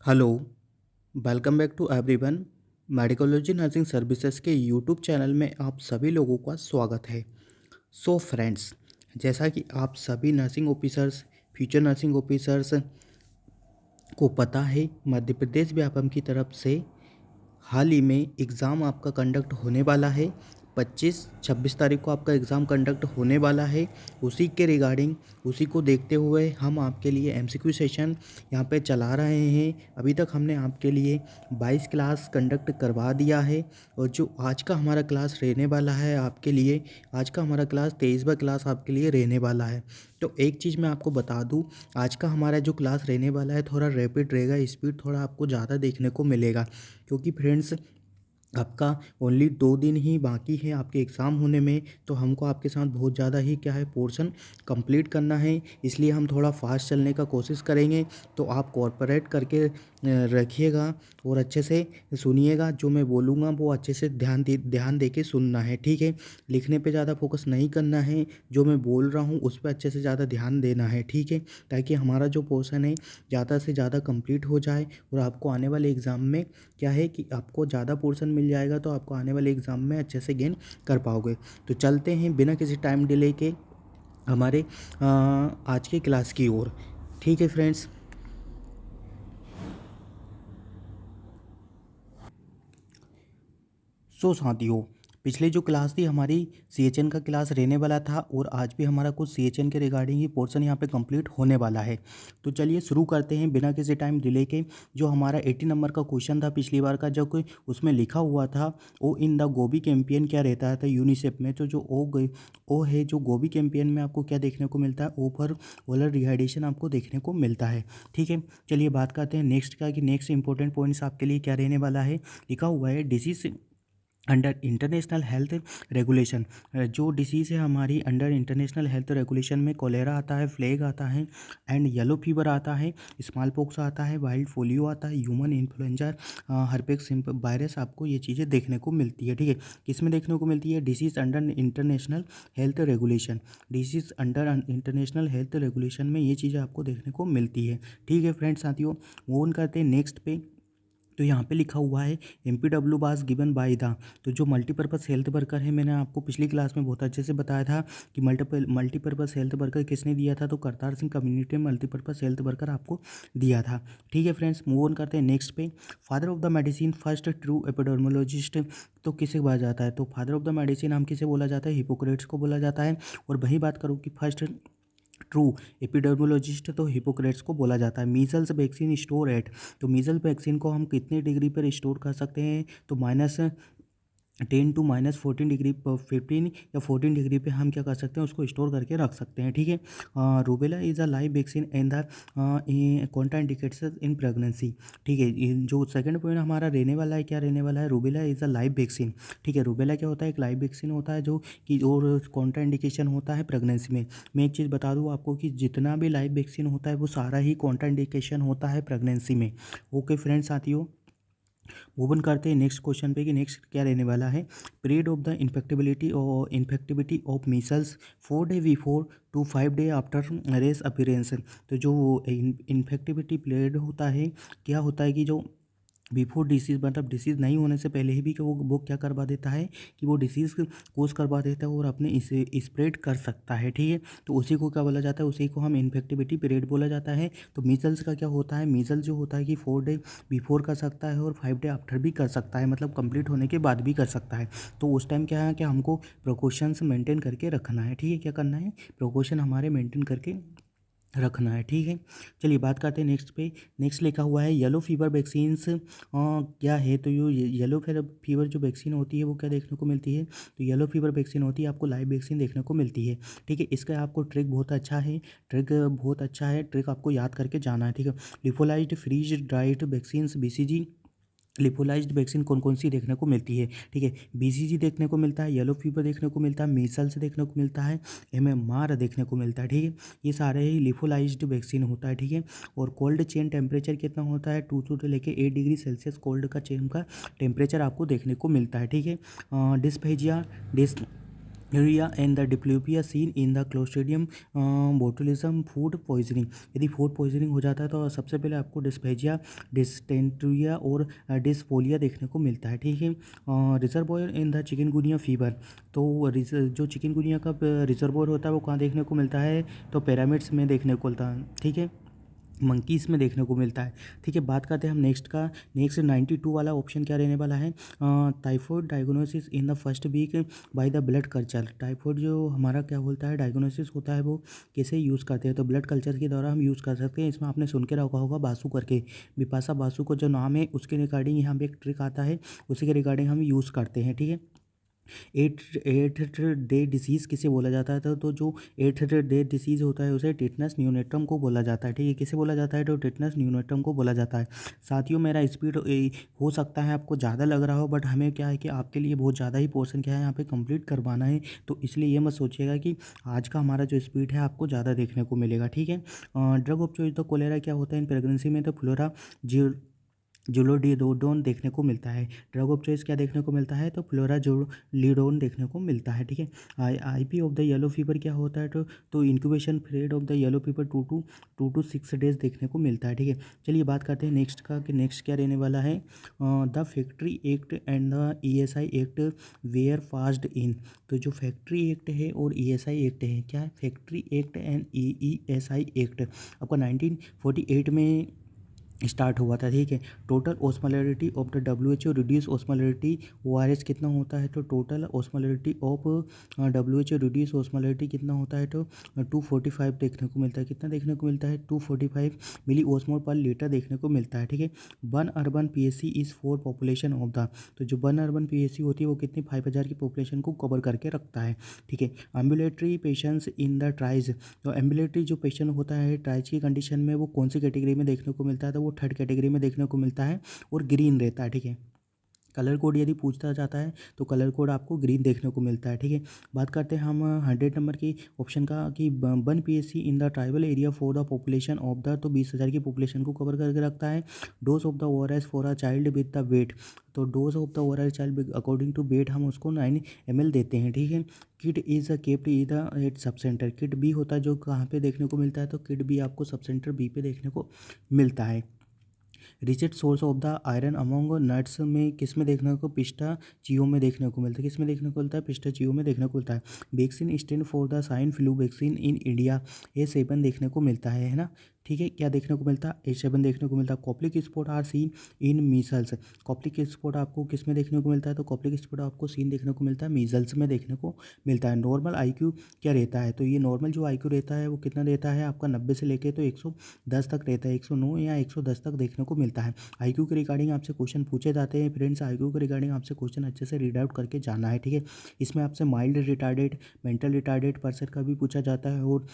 Hello, welcome back to everyone. Medicology nursing services के YouTube channel में आप सभी लोगों का स्वागत है। सो फ्रेंड्स, जैसा कि आप सभी nursing officers, future nursing officers को पता है, मध्य प्रदेश व्यापम की तरफ से हाल ही में एग्ज़ाम आपका कंडक्ट होने वाला है। 25-26 तारीख को आपका एग्ज़ाम कंडक्ट होने वाला है। उसी के रिगार्डिंग, उसी को देखते हुए हम आपके लिए एमसीक्यू सेशन यहाँ पे चला रहे हैं। अभी तक हमने आपके लिए 22 क्लास कंडक्ट करवा दिया है और जो आज का हमारा क्लास रहने वाला है आपके लिए, आज का हमारा क्लास 23वां क्लास आपके लिए रहने वाला है। तो एक चीज़ मैं आपको बता दूं, आज का हमारा जो क्लास रहने वाला है थोड़ा रैपिड रहेगा, स्पीड थोड़ा आपको ज़्यादा देखने को मिलेगा, क्योंकि फ्रेंड्स आपका ओनली 2 दिन ही बाकी है आपके एग्ज़ाम होने में। तो हमको आपके साथ बहुत ज़्यादा ही क्या है पोर्शन कंप्लीट करना है, इसलिए हम थोड़ा फास्ट चलने का कोशिश करेंगे। तो आप कोऑपरेट करके रखिएगा और अच्छे से सुनिएगा। जो मैं बोलूँगा वो अच्छे से ध्यान दे के सुनना है, ठीक है। लिखने पे ज़्यादा फोकस नहीं करना है, जो मैं बोल रहा हूँ उस पर अच्छे से ज़्यादा ध्यान देना है, ठीक है, ताकि हमारा जो पोर्शन है ज़्यादा से ज़्यादा कंप्लीट हो जाए और आपको आने वाले एग्ज़ाम में क्या है कि आपको ज़्यादा पोर्शन मिल जाएगा, तो आपको आने वाले एग्ज़ाम में अच्छे से गेन कर पाओगे। तो चलते हैं बिना किसी टाइम डिले के हमारे आज के क्लास की ओर, ठीक है फ्रेंड्स। सो साथियों, पिछले जो क्लास थी हमारी सीएचएन का क्लास रहने वाला था और आज भी हमारा कुछ सीएचएन के रिगार्डिंग ही पोर्शन यहाँ पे कंप्लीट होने वाला है। तो चलिए शुरू करते हैं बिना किसी टाइम डिले के। जो हमारा 80 नंबर का क्वेश्चन था पिछली बार का, जो कोई उसमें लिखा हुआ था ओ इन द गोबी कैंपियन क्या रहता था यूनिसेफ में। तो जो ओ है, जो गोबी कैंपियन में आपको क्या देखने को मिलता है, ओवर ओलर रिहाइड्रेशन आपको देखने को मिलता है, ठीक है। चलिए बात करते हैं नेक्स्ट का, कि नेक्स्ट इंपॉर्टेंट पॉइंट्स आपके लिए क्या रहने वाला है। लिखा हुआ है disease under international health regulation. जो डिसीज़ है हमारी अंडर इंटरनेशनल हेल्थ रेगुलेशन में कोलेरा आता है, प्लेग आता है एंड येलो फीवर आता है, स्मॉल पॉक्स आता है, वाइल्ड फोलियो आता है, ह्यूमन इन्फ्लुएंजा, हर्पेक्स वायरस, आपको ये चीज़ें देखने को मिलती है, ठीक है। किस में देखने को मिलती है? Disease under international health regulation. Disease under international health regulation में ये चीज़ें आपको देखने को मिलती है, ठीक है फ्रेंड्स। साथियों, मूव ऑन करते हैं नेक्स्ट पे। तो यहाँ पे लिखा हुआ है MPW was given by the. तो जो मल्टीपर्पज़ हेल्थ वर्कर है, मैंने आपको पिछली क्लास में बहुत अच्छे से बताया था कि मल्टीपर्पज़ हेल्थ वर्कर किसने दिया था, तो करतार सिंह कम्युनिटी में मल्टीपर्पज़ हेल्थ वर्कर आपको दिया था, ठीक है फ्रेंड्स। मूव ऑन करते हैं नेक्स्ट पे। Father of the medicine first true epidemiologist तो किसे कहा जाता है? तो फादर ऑफ द मेडिसिन हम किसे बोला जाता है? हिपोक्रेट्स को बोला जाता है। और वही बात करूँ कि फर्स्ट ट्रू एपिडेमियोलॉजिस्ट तो हिपोक्रेट्स को बोला जाता है। मीजल्स वैक्सीन स्टोर एट, तो मीजल्स वैक्सीन को हम कितने डिग्री पर स्टोर कर सकते हैं? तो -10 टू -14 डिग्री, 15 या 14 डिग्री पे हम क्या कर सकते हैं, उसको स्टोर करके रख सकते हैं, ठीक है। Rubella is a live vaccine and the contraindications in pregnancy, ठीक है। जो सेकंड पॉइंट हमारा रहने वाला है, क्या रहने वाला है? Rubella is a live vaccine, ठीक है। रूबेला क्या होता है? एक लाइव वैक्सीन होता है जो कि, और कॉन्ट्राइंडिकेशन होता है प्रेगनेंसी में। मैं एक चीज़ बता दूँ आपको कि जितना भी लाइव वैक्सीन होता है वो सारा ही कॉन्ट्राइंडिकेशन होता है प्रेगनेंसी में। ओके फ्रेंड्स, साथियों, ओपन करते हैं नेक्स्ट क्वेश्चन पे, कि नेक्स्ट क्या रहने वाला है। Period of the infectivity of measles 4 day before to 5 day after rash appearance. तो जो इन्फेक्टिविटी पीरियड होता है, क्या होता है कि जो बिफोर डिसीज़, मतलब डिसीज़ नहीं होने से पहले ही भी कि वो क्या करवा देता है कि वो डिसीज़ कोज करवा देता है और अपने इसे स्प्रेड कर सकता है, ठीक है। तो उसी को क्या बोला जाता है? उसी को हम इन्फेक्टिविटी पीरियड बोला जाता है। तो मीजल्स का क्या होता है? मीजल्स जो होता है कि 4 डे बिफोर कर सकता है और 5 डे आफ्टर भी कर सकता है, मतलब कंप्लीट होने के बाद भी कर सकता है। तो उस टाइम क्या है कि हमको प्रिकॉशंस मेंटेन करके रखना है, ठीक है। क्या करना है? प्रिकॉशन हमारे मेंटेन करके रखना है, ठीक है। चलिए बात करते हैं नेक्स्ट पे। नेक्स्ट लिखा हुआ है येलो फीवर वैक्सीन्स क्या है? तो ये येलो फीवर जो वैक्सीन होती है वो क्या देखने को मिलती है? तो येलो फीवर वैक्सीन होती है, आपको लाइव वैक्सीन देखने को मिलती है, ठीक है। इसका आपको ट्रिक बहुत अच्छा है, ट्रिक आपको याद करके जाना है, ठीक है। Lyophilized freeze dried vaccines BCG। Lyophilized vaccine कौन कौन सी देखने को मिलती है? ठीक है, BCG देखने को मिलता है, येलो फीवर देखने को मिलता है, मीसल्स देखने को मिलता है, MMR देखने को मिलता है, ठीक है। ये सारे ही लिपोलाइज्ड वैक्सीन होता है, ठीक है। और कोल्ड चेन टेम्परेचर कितना होता है? 2 से लेके 8 डिग्री सेल्सियस कोल्ड का चेन का टेम्परेचर आपको देखने को मिलता है, ठीक है। Dysphagia dysuria and the diplopia seen in the Clostridium botulism food poisoning. यदि फूड पॉइजनिंग हो जाता है तो सबसे पहले आपको डिस्पेजिया, डिस्टेंट्रिया और डिस्पोलिया देखने को मिलता है, ठीक है। Reservoir in the chikungunya fever, तो जो चिकनगुनिया का रिजर्वोयर होता है वो कहाँ देखने को मिलता है, तो पिरामिड्स में देखने को मिलता है, ठीक है, मंकीज़ में देखने को मिलता है, ठीक है। बात करते हैं हम नेक्स्ट का। नेक्स्ट 92 वाला ऑप्शन क्या रहने वाला है, typhoid diagnosis in the first week by the blood culture. Typhoid जो हमारा क्या बोलता है डायग्नोसिस होता है वो कैसे यूज़ करते हैं, तो ब्लड कल्चर के द्वारा हम यूज़ कर सकते हैं। इसमें आपने सुन के रखा होगा बासु करके, बिपाशा बासु को जो नाम है उसके रिगार्डिंग यहाँ पे एक ट्रिक आता है, उसी के रिगार्डिंग हम यूज़ करते हैं, ठीक है। एट एट डे डिसीज़ किसे बोला जाता है, तो जो एट डे डिसीज़ होता है उसे टिटनस न्यूनेटम को बोला जाता है, ठीक है। किसे बोला जाता है, तो टिटनस न्यूनेटम को बोला जाता है। साथियों मेरा स्पीड हो सकता है आपको ज़्यादा लग रहा हो, बट हमें क्या है कि आपके लिए बहुत ज़्यादा ही पोर्शन क्या है यहाँ पे कंप्लीट करवाना है, तो इसलिए ये मत सोचिएगा कि आज का हमारा जो स्पीड है आपको ज़्यादा देखने को मिलेगा, ठीक है। ड्रग ऑफ चॉइस तो कोलेरा क्या होता है इन प्रेगनेंसी में, तो फ्लोरा जुलोडीडोडोन देखने को मिलता है। ड्रग ऑफ चॉइस क्या देखने को मिलता है, तो फ्लोराजुलिडोन देखने को मिलता है, ठीक है। IP of the yellow fever क्या होता है, तो incubation period of the yellow fever 2 to 6 days देखने को मिलता है, ठीक है। चलिए बात करते हैं नेक्स्ट का कि नेक्स्ट क्या रहने वाला है, the factory act and the ESI act were passed in. तो जो फैक्ट्री एक्ट है और ईएसआई एक्ट है, क्या है, factory act and ESI act आपका 1948 में स्टार्ट हुआ था, ठीक है। Total osmolarity of the WHO reduce osmolarity ORS कितना होता है, तो total osmolarity of WHO reduce osmolarity कितना होता है, तो 245 देखने को मिलता है। कितना देखने को मिलता है, 245 मिली ओस्मोल पर लीटर देखने को मिलता है, ठीक है। One urban PSC is for population of the, तो जो वन अर्बन PSC होती है वो कितनी 5000 की पॉपुलेशन को कवर करके रखता है, ठीक है। Ambulatory patients in the tries, तो एम्बुलेटरी जो पेशेंट होता है ट्राइज की कंडीशन में वो कौन सी कैटेगरी में देखने को मिलता है, तो वो थर्ड कैटेगरी में देखने को मिलता है और ग्रीन रहता है, ठीक है। कलर कोड यदि पूछता जाता है तो कलर कोड आपको ग्रीन देखने को मिलता है, ठीक है। बात करते हैं हम 100 नंबर की ऑप्शन का कि one PSC in the tribal area for the population of the, तो 20,000 की पॉपुलेशन को कवर करके रखता है। Dose of the ORS for a child with the weight, तो dose of the ORS child according to weight हम उसको 9 ml देते हैं, ठीक है। Kit is a kept in the at sub centre, kit B होता है जो कहाँ पे देखने को मिलता है, तो किट बी आपको सब सेंटर बी पे देखने को मिलता है। Richest source of the iron among nuts में किस में देखने को, पिस्ता चियो में देखने को मिलता है। किस में देखने को मिलता है, पिस्ता चियो में देखने को मिलता है। Vaccine stand for the swine flu vaccine in India, A7 देखने को मिलता है ना, ठीक है। क्या देखने को मिलता है, A7 देखने को मिलता है। Koplik spot are seen in measles, Koplik spot आपको किस में देखने को मिलता है, तो कॉप्लिक स्पॉट आपको सीन देखने को मिलता है मीजल्स में देखने को मिलता है। नॉर्मल IQ क्या रहता है, तो ये नॉर्मल जो IQ रहता है वो कितना रहता है आपका 90 से लेके तो 110 तक रहता है, 109 या 110 तक देखने को मिलता है। IQ के रिगार्डिंग आपसे क्वेश्चन पूछे जाते हैं फ्रेंड्स, IQ के रिगार्डिंग आपसे क्वेश्चन अच्छे से रीड आउट करके जाना है, ठीक है। इसमें आपसे mild retarded, mental retarded person का भी पूछा जाता है और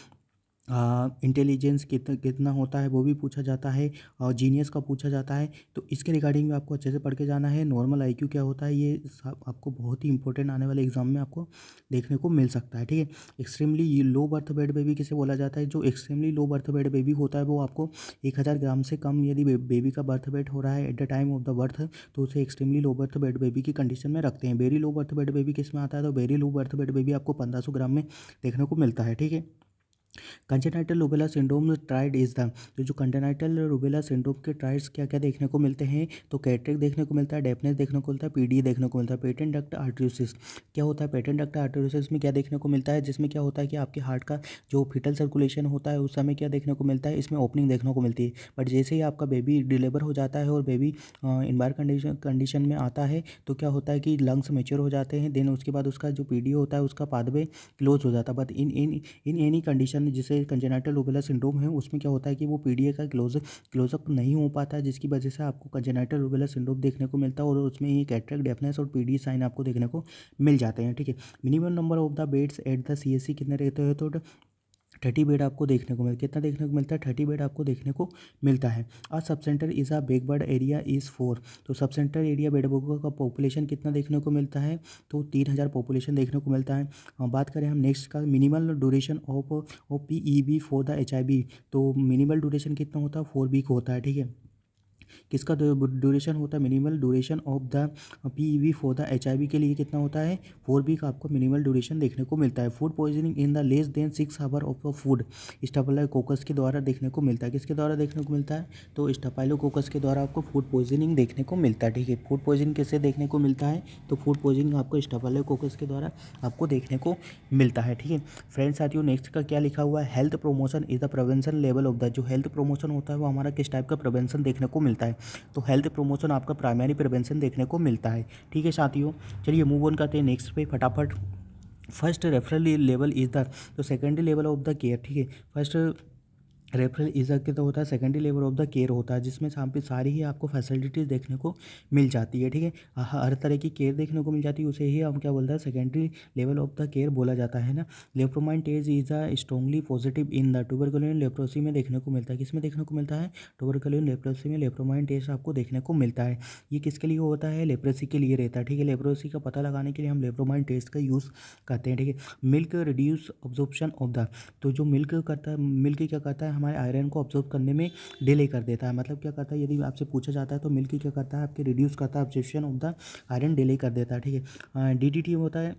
इंटेलिजेंस कितना कितना होता है वो भी पूछा जाता है और जीनियस का पूछा जाता है, तो इसके रिगार्डिंग भी आपको अच्छे से पढ़ के जाना है। नॉर्मल IQ क्या होता है ये सब आपको बहुत ही इंपॉर्टेंट आने वाले एग्जाम में आपको देखने को मिल सकता है, ठीक है। Extremely low birth weight baby किसे बोला जाता है, जो extremely low birth weight baby होता है वो आपको 1000 ग्राम से कम यदि बेबी का बर्थ वेट हो रहा है at the time of the birth, तो उसे extremely low birth weight baby की कंडीशन में रखते हैं। Very low birth weight baby किस में आता है, तो very low birth weight baby आपको 1500 ग्राम में देखने को मिलता है, ठीक है। Congenital rubella syndrome tried is the, तो जो कंजेनाइटल रूबेला सिंड्रोम के ट्राइड्स क्या क्या देखने को मिलते हैं, तो कैटरेक्ट देखने को मिलता है, डेफनेस देखने को मिलता है, PD देखने को मिलता है। पेटेंट डक्ट आर्टरियोसिस क्या होता है, पेटेंट डक्ट आर्टरियोसिस में क्या देखने को मिलता है, जिसमें क्या होता है कि आपके हार्ट का जो फीटल सर्कुलेशन होता है उस समय क्या देखने को मिलता है, इसमें ओपनिंग देखने को मिलती है। बट जैसे ही आपका बेबी डिलीवर हो जाता है और बेबी इनबार कंडीशन में आता है तो क्या होता है कि लंग्स मेच्योर हो जाते हैं, देन उसके बाद उसका जो PD होता है उसका पाथवे क्लोज हो जाता है। बट इन एनी कंडीशन जिसे कंजेनाइटल रूबेला सिंड्रोम है उसमें क्या होता है कि वो PDA का क्लोजअप नहीं हो पाता है, जिसकी वजह से आपको कंजेनाइटल रूबेला सिंड्रोम देखने को मिलता है और उसमें ये कैटरेक्ट, डेफनेस और PD साइन आपको देखने को मिल जाते हैं, ठीक है। Minimum number of the beds at the CSC कितने रहते हैं, तो 30 बेड आपको देखने को मिलता है। कितना देखने को मिलता है, 30 बेड आपको देखने को मिलता है। और sub centre is a backward area is 4, तो सब सेंटर एरिया बेडबुकों का पॉपुलेशन कितना देखने को मिलता है, तो 3000 पॉपुलेशन देखने को मिलता है। बात करें हम नेक्स्ट का minimal duration of PEB for the HIV, तो मिनिमल ड्यूरेशन कितना होता है, 4 वीक होता है, ठीक है। किसका ड्यूरेशन होता है, minimal duration of the PEV for the HIV के लिए कितना होता है, 4 वीक आपको मिनिमल ड्यूरेशन देखने को मिलता है। Food poisoning in the less than 6 hour of food staphylococcus के द्वारा देखने को मिलता है। किसके द्वारा देखने को मिलता है, तो स्टेफिलोकोकस के द्वारा आपको फूड पॉइजनिंग देखने को मिलता है। ठीक है, फूड पॉइजनिंग किससे देखने को मिलता है, तो फूड पॉइजनिंग आपको स्टेफिलोकोकस के द्वारा आपको देखने को मिलता है। ठीक है फ्रेंड्स, साथियों नेक्स्ट का क्या लिखा हुआ है, health promotion is the prevention level of the, जो हेल्थ प्रमोशन होता है वो हमारा किस टाइप का प्रिवेंशन देखने को मिलता है, तो हेल्थ प्रमोशन आपका प्राइमरी प्रिवेंशन देखने को मिलता है। ठीक है साथियों, चलिए मूव ऑन करते हैं नेक्स्ट पे फटाफट। First referral level is the, तो secondary level of the care. ठीक है, फर्स्ट रेफरल इज़ क्या तो होता है, secondary level of the care होता है, जिसमें यहाँ पे सारी ही आपको फैसिलिटीज़ देखने को मिल जाती है। ठीक है, हर तरह की केयर देखने को मिल जाती है, उसे ही हम क्या बोलते हैं, secondary level of the care बोला जाता है ना। Lepromin test is a strongly positive in the tuberculosis leprosy में देखने को मिलता है। किसमें देखने को मिलता है, ट्यूबरकुलोसिस लेप्रोसी में लेप्रोमाइन टेस्ट आपको देखने को मिलता है। ये किसके लिए होता है, लेप्रोसी के लिए रहता है। ठीक है, लेप्रोसी का पता लगाने के लिए हम लेप्रोमाइन टेस्ट का यूज़ करते हैं। ठीक है, milk reduce absorption of the, तो जो मिल्क करता है, मिल्क क्या करता है, हमारे आयरन को ऑब्जॉर्व करने में डिले कर देता है। मतलब क्या करता है, यदि आपसे पूछा जाता है तो मिल्क क्या करता है, आपके रिड्यूस करता है, absorption of the iron delay कर देता है। ठीक है, डीडीटी होता है,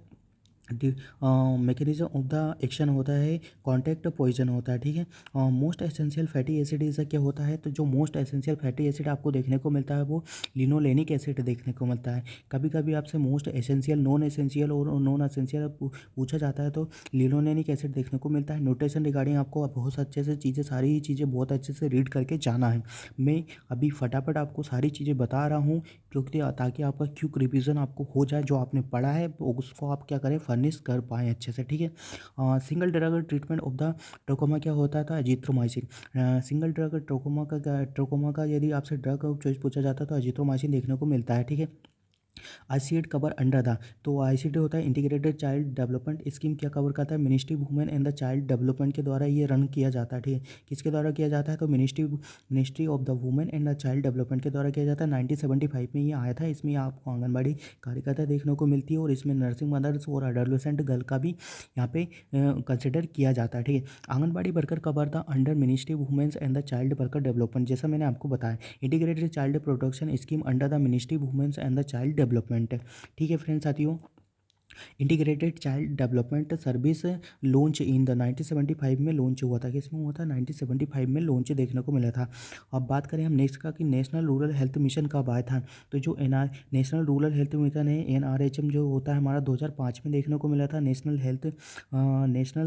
मैकेनिज्म ऑफ द एक्शन होता है, कॉन्टैक्ट पॉइजन होता है। ठीक है, most essential fatty acid is क्या होता है, तो जो मोस्ट एसेंशियल फैटी एसिड आपको देखने को मिलता है वो लिनोलेनिक एसिड देखने को मिलता है। कभी कभी आपसे मोस्ट एसेंशियल, नॉन एसेंशियल और नॉन एसेंशियल पूछा जाता है तो लिनोलेनिक एसिड देखने को मिलता है। नोटेशन रिगार्डिंग आपको बहुत अच्छे से चीज़ें, सारी ही चीज़ें बहुत अच्छे से रीड करके जाना है। मैं अभी फटाफट आपको सारी चीज़ें बता रहा हूँ क्योंकि ताकि आपका क्विक रिवीजन आपको हो जाए, जो आपने पढ़ा है उसको आप क्या करें, फर्निश कर पाएँ अच्छे से। ठीक है, single drug treatment of the trachoma क्या होता था, एजिथ्रोमाइसिन। सिंगल ड्रग ट्रोकोमा का यदि आपसे ड्रग चॉइस पूछा जाता है तो एजिथ्रोमाइसिन देखने को मिलता है। ठीक है, आईसीएड कवर अंडर द, तो आईसीडी होता है इंटीग्रेटेड चाइल्ड डेवलपमेंट स्कीम, क्या कवर करता है, ministry women and the child development के द्वारा ये रन किया जाता है। ठीक है, किसके द्वारा किया जाता है, तो ministry of the women and the child development के द्वारा किया जाता है। 1975 में ये आया था। इसमें आपको आंगनबाड़ी कार्यकर्ता देखने को मिलती है और इसमें नर्सिंग मदर्स और एडोलेसेंट गर्ल का भी यहाँ पे कंसिडर किया जाता है। ठीक है, anganwadi worker cover the under ministry women's and the child worker development, जैसा मैंने आपको बताया, integrated child protection scheme under the ministry women's and the child development. ठीक है फ्रेंड्स साथियों, integrated child development service launch in the 1975 में launch हुआ था। किसमें हुआ था, 1975 में लॉन्च देखने को मिला था। अब बात करें हम नेक्स्ट का कि नेशनल रूरल हेल्थ मिशन कब आया था, तो जो नेशनल रूरल हेल्थ मिशन है, NRHM जो होता है हमारा 2005 में देखने को मिला था। नेशनल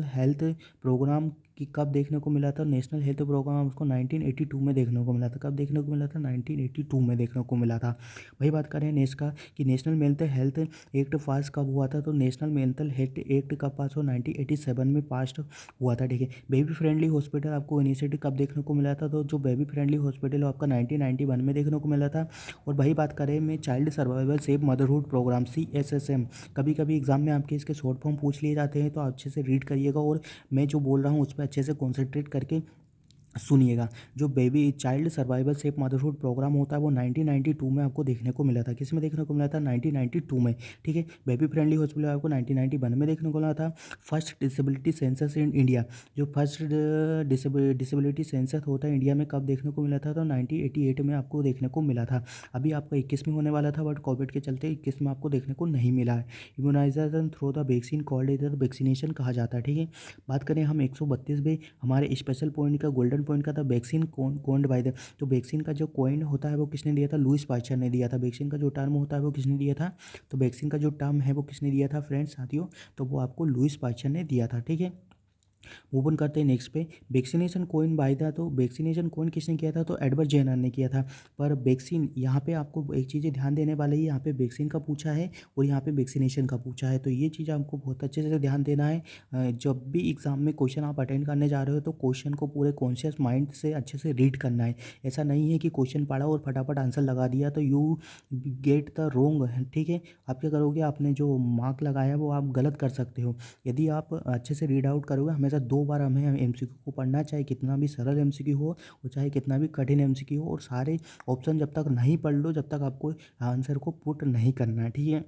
हेल्थ प्रोग्राम कि कब देखने को मिला था, नेशनल हेल्थ प्रोग्राम उसको 1982 में देखने को मिला था। कब देखने को मिला था, 1982 में देखने को मिला था। वही बात करें नेक्स्ट का कि नेशनल मेंटल हेल्थ एक्ट पास कब हुआ था, तो नेशनल मेंटल हेल्थ एक्ट कब पास हुआ, 1987 में पास हुआ था। ठीक है, बेबी फ्रेंडली हॉस्पिटल आपको इनिशिएटिव कब देखने को मिला था, तो जो बेबी फ्रेंडली हॉस्पिटल है आपका 1991 में देखने को मिला था। और वही बात करें मैं child survival safe motherhood programme CSSM, कभी कभी एग्जाम में आपके इसके शॉर्ट फॉर्म पूछ लिए जाते हैं, तो अच्छे से रीड करिएगा और मैं जो बोल रहा हूँ उस पर अच्छे से कॉन्सेंट्रेट करके सुनिएगा। जो baby child survival safe motherhood programme होता है वो 1992 में आपको देखने को मिला था। किस में देखने को मिला था, 1992 में। ठीक है, बेबी फ्रेंडली हॉस्पिटल आपको 1991 में देखने को मिला था। First disability census in India, जो फर्स्ट डिसेबिलिटी सेंसस होता है इंडिया में कब देखने को मिला था, तो 1988 में आपको देखने को मिला था। अभी आपका 21 में होने वाला था बट कोविड के चलते 21 में आपको देखने को नहीं मिला है। Immunisation through the vaccine called इधर वैक्सीनेशन कहा जाता है। ठीक है, बात करें हम 132 हमारे स्पेशल पॉइंट का, गोल्डन पॉइंट का था, वैक्सीन कॉन्ड बाय द, तो वैक्सीन का जो कॉइन होता है वो किसने दिया था, लुईस पास्चर ने दिया था। वैक्सीन का जो टर्म होता है वो किसने दिया था, तो वैक्सीन का जो टर्म है वो किसने दिया था फ्रेंड्स साथियों, तो वो आपको लुईस पास्चर ने दिया था। ठीक है, मूव ऑन करते हैं नेक्स्ट पे। वैक्सीनेशन कोइन बाय था, तो वैक्सीनेशन कोइन किसने किया था, तो एडवर्ड जेनर ने किया था। पर वैक्सीन यहाँ पे आपको एक चीज़ें ध्यान देने वाले ही, यहाँ पे वैक्सीन का पूछा है और यहाँ पे वैक्सीनेशन का पूछा है, तो ये चीज़ आपको बहुत अच्छे से ध्यान देना है। जब भी एग्जाम में क्वेश्चन आप अटेंड करने जा रहे हो तो क्वेश्चन को पूरे कॉन्शियस माइंड से अच्छे से रीड करना है। ऐसा नहीं है कि क्वेश्चन पढ़ा और फटाफट आंसर लगा दिया तो यू गेट द रोंग। ठीक है, आप क्या करोगे, आपने जो मार्क लगाया वो आप गलत कर सकते हो। यदि आप अच्छे से रीड आउट करोगे, हमेशा 2 बार हमें MCQ को पढ़ना, चाहे कितना भी सरल MCQ हो और चाहे कितना भी कठिन MCQ हो, और सारे ऑप्शन जब तक नहीं पढ़ लो जब तक आपको आंसर को पुट नहीं करना है। ठीक है,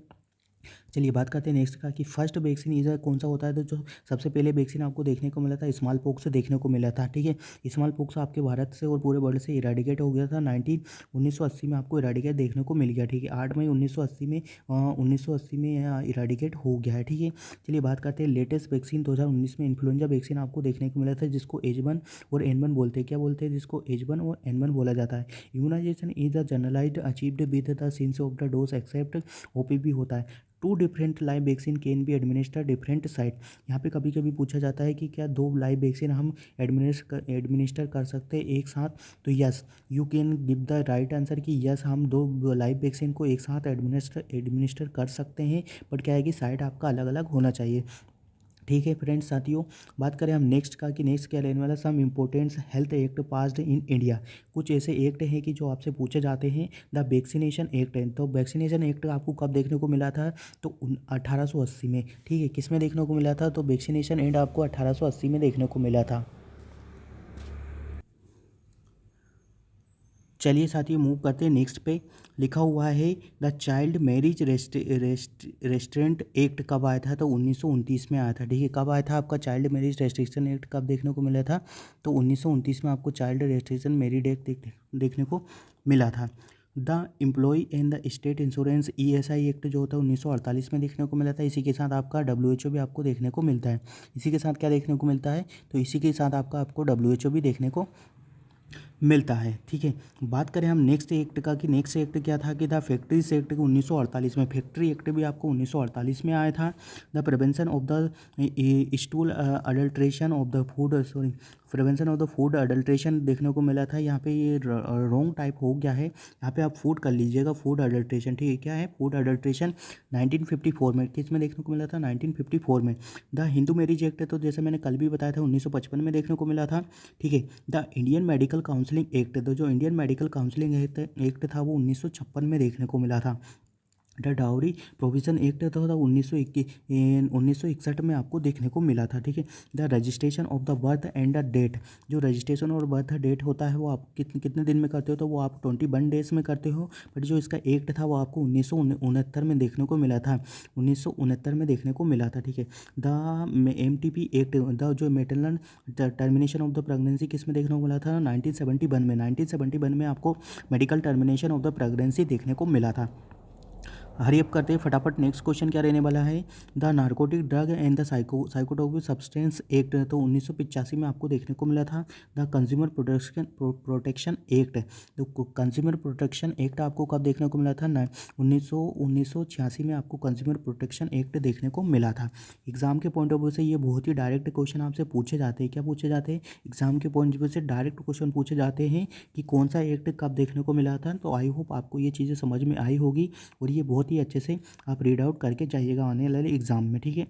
चलिए बात करते हैं नेक्स्ट का कि फर्स्ट वैक्सीन इधर कौन सा होता है। तो जो सबसे पहले वैक्सीन आपको देखने को मिला था स्मॉल पॉक्स से देखने को मिला था। ठीक है, स्मॉल पॉक्स आपके भारत से और पूरे वर्ल्ड से इरेडिकेट हो गया था 1980 में आपको इरेडिकेट देखने को मिल गया। ठीक है, 8 मई 1980 में 1980 में इरेडिकेट हो गया है। ठीक है, चलिए बात करते हैं लेटेस्ट वैक्सीन 2019 में इन्फ्लुएंजा वैक्सीन आपको देखने को मिला था, जिसको H1 और N1 बोलते हैं। क्या बोलते हैं? जिसको H1 और N1 बोला जाता है। Immunisation is a generalised achieved with the since of the dose except OPV होता है। Two different live vaccine can be administer different site. यहाँ पे कभी कभी पूछा जाता है कि क्या दो लाइव वैक्सीन हम एडमिनिस्टर कर सकते हैं एक साथ। तो yes, you can give the right answer कि यस, हम दो लाइव वैक्सीन को एक साथ एडमिनिस्टर कर सकते हैं, बट क्या है कि साइट आपका अलग अलग होना चाहिए। ठीक है फ्रेंड्स, साथियों बात करें हम नेक्स्ट का कि नेक्स्ट क्या रहने वाला, some importants health act passed in India. कुछ ऐसे एक्ट हैं कि जो आपसे पूछे जाते हैं। द वैक्सीनेशन एक्ट है, तो वैक्सीनेशन एक्ट आपको कब देखने को मिला था? तो 1880 में। ठीक है, किस में देखने को मिला था? तो वैक्सीनेशन एक्ट आपको 1880 में देखने को मिला था। चलिए साथियों मूव करते हैं नेक्स्ट पे। लिखा हुआ है the child marriage restaurant act कब आया था? तो 1929 में आया था। ठीक है, कब आया था आपका चाइल्ड मैरिज रेस्ट्रिक्शन एक्ट, कब देखने को मिला था? तो 1929 में आपको चाइल्ड रेस्ट्रिक्शन मैरिज एक्ट देखने को मिला था। The employ and the state insurance ESI act जो होता है 1948 में देखने को मिला था। इसी के साथ आपका WHO भी आपको देखने को मिलता है। इसी के साथ क्या देखने को मिलता है? तो इसी के साथ आपको WHO भी देखने को मिलता है। ठीक है, बात करें हम नेक्स्ट एक्ट का कि नेक्स्ट एक्ट क्या था कि द फैक्ट्रीज एक्ट 1948 में। फैक्ट्री एक्ट भी आपको 1948 में आया था। The prevention of the stool adulteration of the food, sorry, prevention of the food adulteration देखने को मिला था। यहाँ पे ये रॉन्ग टाइप हो गया है, यहाँ पे आप फूड कर लीजिएगा, फूड अडल्ट्रेशन। ठीक है, क्या है? फूड अडल्ट्रेशन 1954 में। किस में देखने को मिला था? 1954 में। द हिंदू मैरिज एक्ट तो जैसे मैंने कल भी बताया था 1955 में देखने को मिला था। ठीक है, the Indian medical counselling act, तो जो इंडियन मेडिकल काउंसलिंग एक्ट था वो 1956 में देखने को मिला था। द डाउरी प्रोविजन एक्ट तो था 1961 में आपको देखने को मिला था। ठीक है, the registration of the birth and the date, जो रजिस्ट्रेशन और बर्थ डेट होता है वो आप कितने दिन में करते हो? तो वो आप 21 डेज में करते हो। बट जो इसका एक्ट था वो आपको 1969 में देखने को मिला था। 1969 में देखने को मिला था। ठीक है, द MTP एक्ट, द जो maternal termination of the pregnancy किस में देखने को मिला था? 1971 में। 1971 में आपको medical termination of the pregnancy देखने को मिला था। हरी अप करते हैं फटाफट। नेक्स्ट क्वेश्चन क्या रहने वाला है? The narcotic drug and the psychotropic substance act, तो 1985 में आपको देखने को मिला था। द कंज्यूमर प्रोटेक्शन एक्ट, तो कंज्यूमर प्रोटेक्शन एक्ट आपको कब देखने को मिला था? 1986 में आपको कंज्यूमर प्रोटेक्शन एक्ट देखने को मिला था। एग्जाम के पॉइंट ऑफ व्यू से ये बहुत ही डायरेक्ट क्वेश्चन आपसे पूछे जाते हैं। क्या पूछे जाते हैं? एग्जाम के पॉइंट ऑफ व्यू से डायरेक्ट क्वेश्चन पूछे जाते हैं कि कौन सा एक्ट कब देखने को मिला था। तो आई होप आपको ये चीज़ें समझ में आई होगी और ये बहुत ही अच्छे से आप रीड आउट करके जाइएगा आने वाले एग्जाम में। ठीक है,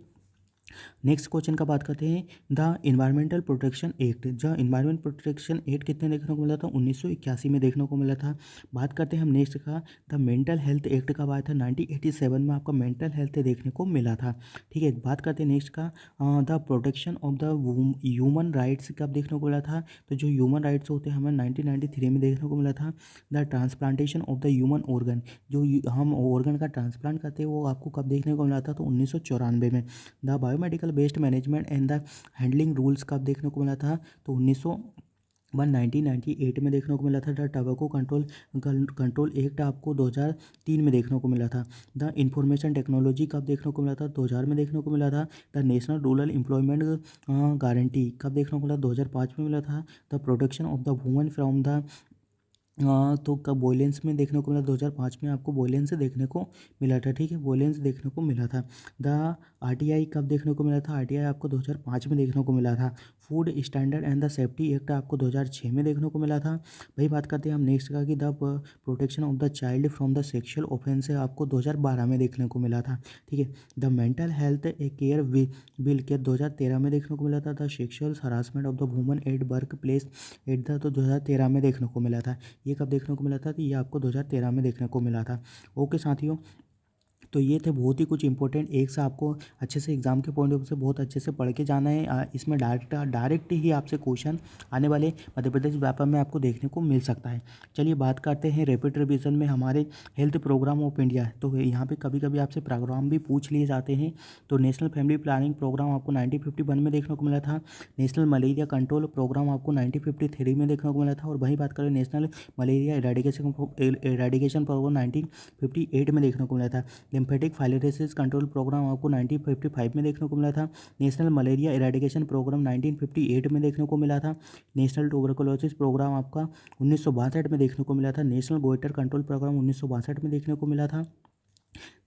नेक्स्ट क्वेश्चन का बात करते हैं द इन्वायरमेंटल प्रोटेक्शन एक्ट। जो इन्वायरमेंट प्रोटेक्शन एक्ट कितने देखने को मिला था? 1981 में देखने को मिला था। बात करते हैं हम नेक्स्ट का, द मेंटल हेल्थ एक्ट कब आया था? 1987 में आपका मेंटल हेल्थ देखने को मिला था। ठीक है, बात करते हैं नेक्स्ट का, the protection of the human rights कब देखने को मिला था? तो जो ह्यूमन राइट्स होते हैं हमें 1993 में देखने को मिला था। The transplantation of the human organ, जो हम ऑर्गन का ट्रांसप्लांट करते हैं वो आपको कब देखने को मिला था? तो 1994 में। The biomedical waste management and the handling rules कब देखने को मिला था? तो 1998 में देखने को मिला था। द टोबैको कंट्रोल एक्ट आपको 2003 में देखने को मिला था। द इंफॉर्मेशन टेक्नोलॉजी कब देखने को मिला था? 2000 में देखने को मिला था। The national rural employment guarantee कब देखने को मिला? 2005 में मिला था। The protection of the women from the तो कब वॉयलेंस में देखने को मिला? 2005 में आपको वॉयलेंस देखने को मिला था। ठीक है, वॉयलेंस देखने को मिला था। द RTI कब देखने को मिला था? RTI आपको 2005 में देखने को मिला था। Food standard and the safety act आपको 2006 में देखने को मिला था। वही बात करते हैं हम नेक्स्ट का कि the protection of the child from the sexual offence आपको 2012 में देखने को मिला था। ठीक है, the mental health care bill के 2013 में देखने को मिला था। The sexual harassment of the woman at work place at the, तो 2013 में देखने को मिला था। ये कब देखने को मिला था? तो ये आपको 2013 में देखने को मिला था। ओके साथियों, तो ये थे बहुत ही कुछ इंपॉर्टेंट एक से आपको अच्छे से एग्जाम के पॉइंट ऑफ व्यू से बहुत अच्छे से पढ़ के जाना है। इसमें डायरेक्ट ही आपसे क्वेश्चन आने वाले मध्य प्रदेश व्यापम में आपको देखने को मिल सकता है। चलिए बात करते हैं रैपिड रिवीजन में हमारे हेल्थ प्रोग्राम ऑफ इंडिया। तो यहाँ पे कभी कभी आपसे प्रोग्राम भी पूछ लिए जाते हैं। तो नेशनल फैमिली प्लानिंग प्रोग्राम आपको 1951 में देखने को मिला था। नेशनल मलेरिया कंट्रोल प्रोग्राम आपको 1953 में देखने को मिला था। और वहीं बात करें नेशनल मलेरिया इरेडिकेशन प्रोग्राम 1958 में देखने को मिला था। लिम्फेटिक फाइलेरियासिस कंट्रोल प्रोग्राम आपको 1955 में देखने को मिला था। नेशनल मलेरिया इरेडिकेशन प्रोग्राम 1958 में देखने को मिला था। नेशनल ट्यूबरकुलोसिस प्रोग्राम आपका 1962 में देखने को मिला था। नेशनल गोइटर कंट्रोल प्रोग्राम 1962 में देखने को मिला था।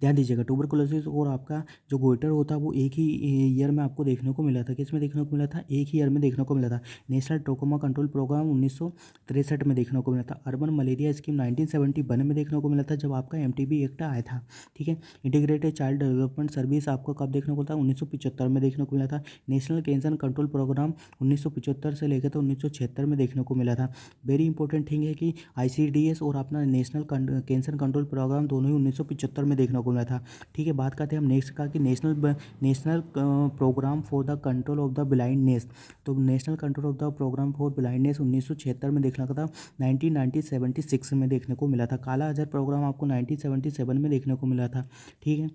ध्यान दीजिएगा ट्यूबरकुलोसिस और आपका जो गोइटर होता है वो एक ही ईयर में आपको देखने को मिला था। किस में देखने को मिला था? एक ही ईयर में देखने को मिला था। नेशनल ट्रोकोमा कंट्रोल प्रोग्राम 1963 में देखने को मिला था। अर्बन मलेरिया स्कीम 1971 में देखने को मिला था जब आपका MTB एक्ट आया था। ठीक है। इंटीग्रेटेड चाइल्ड डेवलपमेंट सर्विस आपको कब देखने को मिला था? 1975 में देखने को मिला था। नेशनल कैंसर कंट्रोल प्रोग्राम 1975 से लेकर तो 1976 में देखने को मिला था। वेरी इंपॉर्टेंट थिंग है कि ICDS और अपना नेशनल कैंसर कंट्रोल प्रोग्राम दोनों ही 1975 में देखने को मिला था। ठीक है। बात करते हैं हम नेक्स्ट का कि national programme for the control of the blindness. तो national control of the programme for blindness 1976 में देखने का था। 1976 में देखने को मिला था। काला आजार प्रोग्राम आपको 1977 में देखने को मिला था। ठीक है।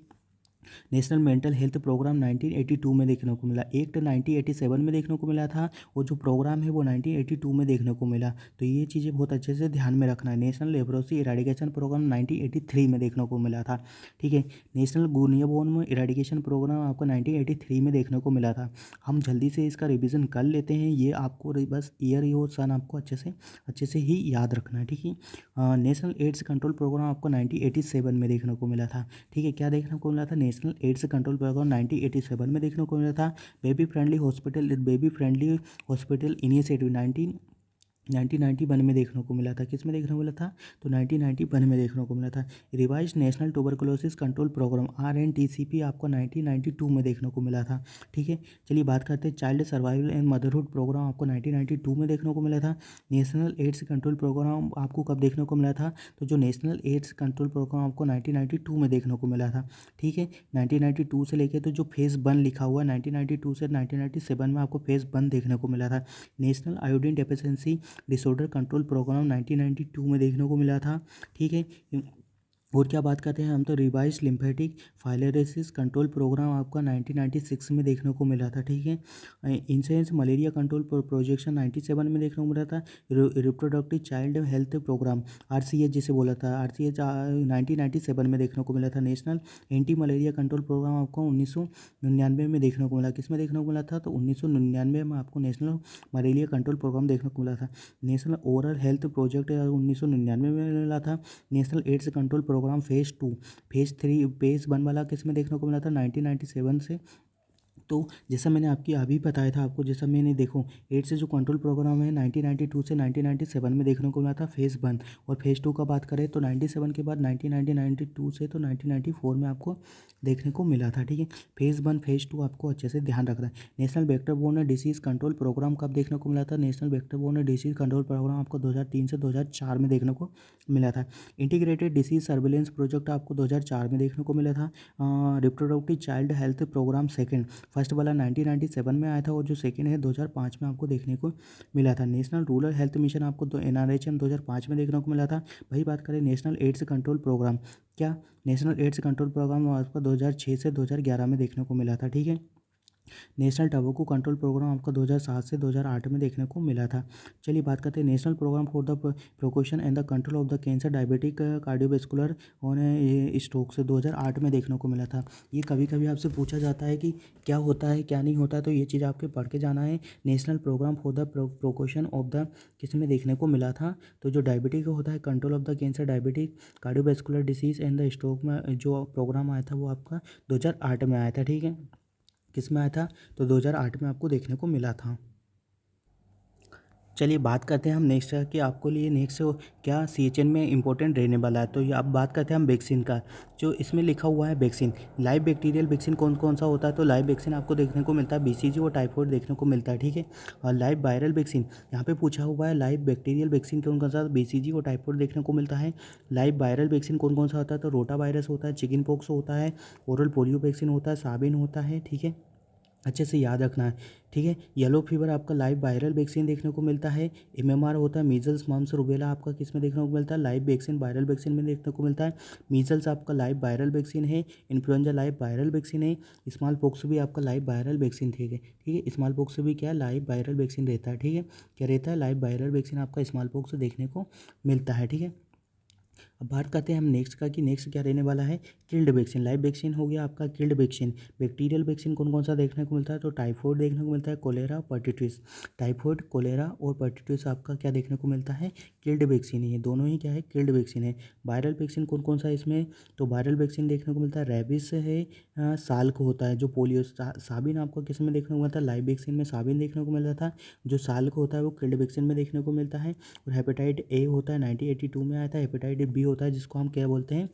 नेशनल मेंटल हेल्थ प्रोग्राम 1982 में देखने को मिला। एक्ट 1987 में देखने को मिला था और जो प्रोग्राम है वो 1982 में देखने को मिला। तो ये चीज़ें बहुत अच्छे से ध्यान में रखना है। नेशनल लेप्रोसी इरेडिकेशन प्रोग्राम 1983 में देखने को मिला था। ठीक है। नेशनल गुनिया बोर्न इरेडिकेशन प्रोग्राम आपको 1983 में देखने को मिला था। हम जल्दी से इसका रिविज़न कर लेते हैं। ये आपको बस ईयर और सन आपको अच्छे से ही याद रखना है। ठीक है। नेशनल एड्स कंट्रोल प्रोग्राम आपको 1987 में देखने को मिला था। ठीक है। क्या देखने को मिला था? नेशनल एड्स कंट्रोल प्रोग्राम 1987 में देखने को मिला था। बेबी फ्रेंडली हॉस्पिटल इनिशिएटिव 1991 में देखने को मिला था। किस में देखने को मिला था? तो 1991 में देखने को मिला था। Revise national tuberculosis control programme RNTCP आपको 1992 में देखने को मिला था। ठीक है। चलिए बात करते हैं child survival and motherhood programme आपको 1992 में देखने को मिला था। नेशनल एड्स कंट्रोल प्रोग्राम आपको कब देखने को मिला था? तो जो नेशनल एड्स कंट्रोल प्रोग्राम आपको 1992 में देखने को मिला था। ठीक है। 1992 से लेके तो जो फेज़ 1 लिखा हुआ है 1992 से 1997 में आपको फेज़ 1 देखने को मिला था। National iodine deficiency disorder control programme 1992 में देखने को मिला था। ठीक है। और क्या बात करते हैं हम? तो revise lymphatic filariasis control programme आपका 1996 में देखने को मिला था। ठीक है। इंसेंस मलेरिया कंट्रोल प्रोजेक्शन 97 में देखने को मिला था। Reproductive child health programme RCH जिसे बोला था RCH 1997 में देखने को मिला था। National anti malaria control programme आपको 1999 में देखने को मिला। किस में देखने को मिला था? तो 1999 में आपको नेशनल मलेरिया कंट्रोल प्रोग्राम देखने को मिला था। नेशनल ओरल हेल्थ प्रोजेक्ट 1999 में मिला था। National AIDS control programme phase 2 phase 1 वाला किस में देखने को मिला था? 1997 से। तो जैसा मैंने आपकी अभी बताया था आपको, जैसा मैंने देखो एड्स से जो कंट्रोल प्रोग्राम है 1992 से 1997 में देखने को मिला था फेज़ 1। और फेज़ 2 का बात करें तो 97 के बाद 1992 से तो 1994 में आपको देखने को मिला था। ठीक है। फेज़ 1 फेज़ 2 आपको अच्छे से ध्यान रखना है। National vector borne disease control programme कब देखने को मिला था? National vector borne disease control programme आपको 2003 से 2004 में देखने को मिला था। इंटीग्रेटेड डिसीज़ सर्विलेंस प्रोजेक्ट आपको 2004 में देखने को मिला था। Reproductive child health programme second, first वाला 1997 में आया था और जो सेकेंड है 2005 में आपको देखने को मिला था। नेशनल रूरल हेल्थ मिशन आपको NRHM 2005 में देखने को मिला था। वही बात करें नेशनल एड्स कंट्रोल प्रोग्राम, क्या नेशनल एड्स कंट्रोल प्रोग्राम आपको 2006 से 2011 में देखने को मिला था। ठीक है। नेशनल टबैको कंट्रोल प्रोग्राम आपका 2007 से 2008 में देखने को मिला था। चलिए बात करते हैं national programme for the precaution and the control of the cancer diabetic cardiovascular और स्ट्रोक से 2008 में देखने को मिला था। ये कभी कभी आपसे पूछा जाता है कि क्या होता है क्या नहीं होता है, तो ये चीज़ आपके पढ़ के जाना है। National programme for the precaution of the किस में देखने को मिला था? तो जो डायबिटिक होता है control of the cancer diabetic cardiovascular disease and the stroke में जो प्रोग्राम आया था वो आपका 2008 में आया था। ठीक है। किस में आया था? तो 2008 में आपको देखने को मिला था। चलिए बात करते हैं हम नेक्स्ट का कि आपको लिए नेक्स्ट क्या सीएचएन में इंपॉर्टेंट रहने वाला है। तो ये अब बात करते हैं हम वैक्सीन का। जो इसमें लिखा हुआ है वैक्सीन, लाइव बैक्टीरियल वैक्सीन कौन कौन सा होता है। तो लाइव वैक्सीन आपको देखने को मिलता है बीसीजी और टाइफाइड देखने को मिलता है, ठीक है। और लाइव वायरल वैक्सीन यहाँ पे पूछा हुआ है, लाइव बैक्टीरियल वैक्सीन कौन कौन सा, बीसीजी और टाइफाइड देखने को मिलता है। लाइव वायरल वैक्सीन कौन कौन सा होता है, तो रोटा वायरस होता है, चिकन पॉक्स होता है, ओरल पोलियो वैक्सीन होता है, साबिन होता है, ठीक है। अच्छे से याद रखना है, ठीक है। येलो फीवर आपका लाइव वायरल वैक्सीन देखने को मिलता है। एमएमआर होता है, मीजल्स मम्स रूबेला आपका किस में देखने को मिलता है, लाइव वैक्सीन वायरल वैक्सीन में देखने को मिलता है। मीजल्स आपका लाइव वायरल वैक्सीन है। इन्फ्लुएंजा लाइव वायरल वैक्सीन है। स्मॉल पॉक्स भी आपका लाइव वायरल वैक्सीन, ठीक है, ठीक है। स्मॉल पॉक्स भी क्या है, लाइव वायरल वैक्सीन रहता है, ठीक है। क्या रहता है, लाइव वायरल वैक्सीन आपका स्मॉल पॉक्स देखने को मिलता है, ठीक है। अब बात करते हैं हम नेक्स्ट का कि नेक्स्ट क्या रहने वाला है, किल्ड वैक्सीन। लाइव वैक्सीन हो गया आपका, किल्ड वैक्सीन। बैक्टीरियल वैक्सीन कौन कौन सा देखने को मिलता है, तो टाइफाइड देखने को मिलता है, कोलेरा, पर्टिटिस। टाइफाइड, कोलेरा और पर्टिटिस आपका क्या देखने को मिलता है, किल्ड वैक्सीन ही है। दोनों ही क्या है, किल्ड वैक्सीन है। वायरल वैक्सीन कौन कौन सा है इसमें, तो वायरल वैक्सीन देखने को मिलता है, रेबिस है, साल्क होता है, जो पोलियो साबिन आपको किस में देखने को मिलता है, लाइव वैक्सीन में साबिन देखने को मिलता था। जो साल्क होता है वो किल्ड वैक्सीन में देखने को मिलता है। और हेपेटाइट ए होता है, 1982 में आया था। हेपेटाइट बी होता है, जिसको हम क्या बोलते हैं,